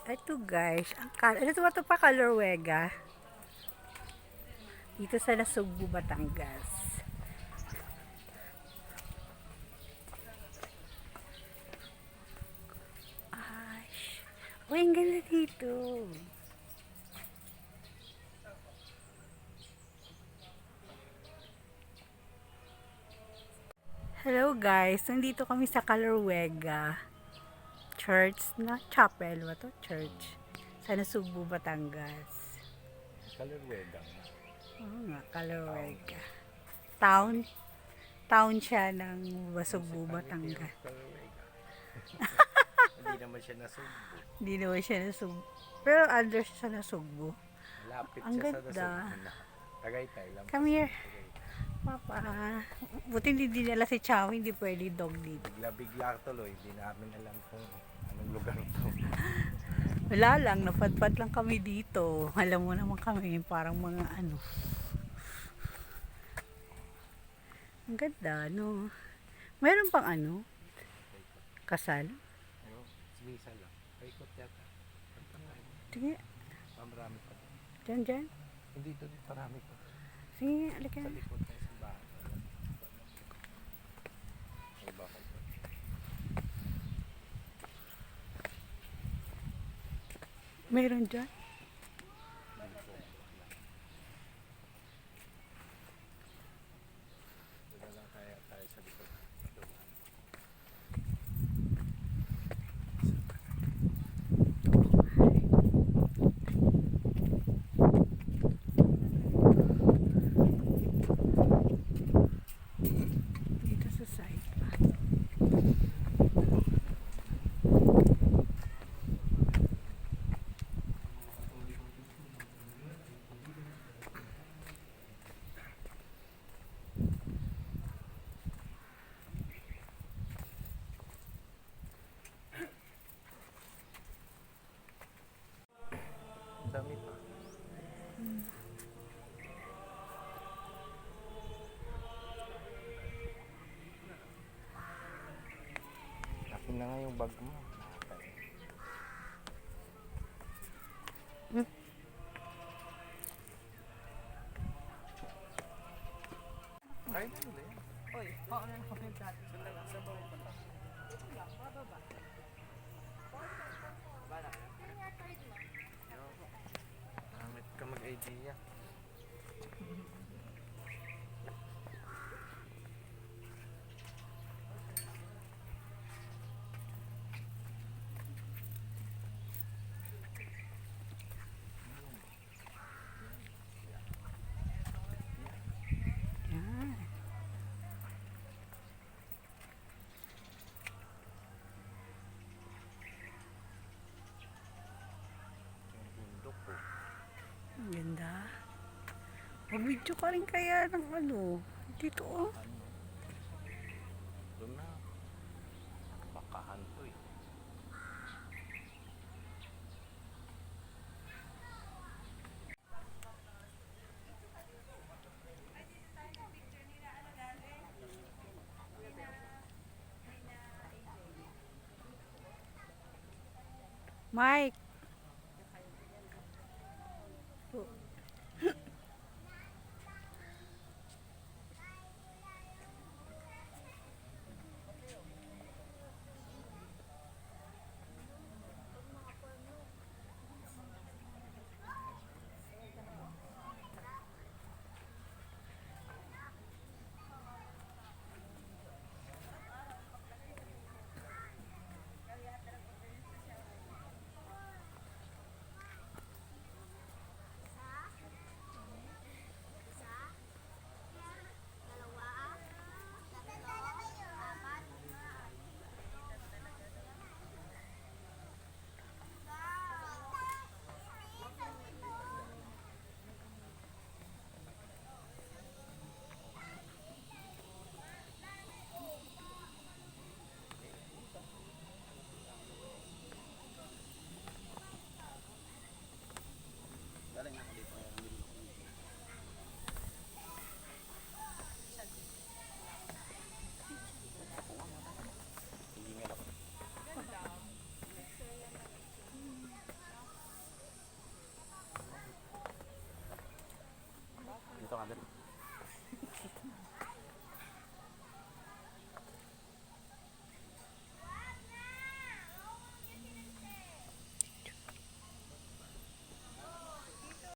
Ito guys, ito pa Calorwega. Dito sa Nasugbu, Batangas. Ay, uy, ang ganda dito. Hello guys, nandito kami sa Calorwega Church na chapel. Ba to? Church. Sa Nasugbu, Batangas. Calorwega. Oo nga, Calorwega. Town. Town siya ng Nasugbu, Batangas. Calorwega. Hindi naman siya nasugbo. Hindi naman siya Nasugbu. Pero under siya sa Nasugbu. Malapit Ang siya sa ganda. nasugbo na. Tagaytay lang. Come here. Papa. Buti hindi dinala si Chow, hindi pwede dog dito. Bigla-bigla tuloy. Hindi namin alam kung anong lugar ito. Wala lang, napadpad lang kami dito. Alam mo naman kami, parang mga ano. Ang ganda, no? Meron pang ano? Kasal? Ano? Misa lang. Paikot yata. Sige, Marami pa. dyan. Dito marami pa. Sige, alika. Sa likod ng simbahan. Ay, bakit? Meron dyan. Wala lang tayo sa likod. Dito sa side. Ang dami pa. Akin na nga yung bag mo. Ay, dali. Oy, paano na kami dati? Sa bawang pa. Damit ka mag-idea. Yan. Yung bundok ko. Ang ganda. Mag-video ka rin kaya ng ano. Dito oh. Ano? Doon na. Bakahan to eh. Mike.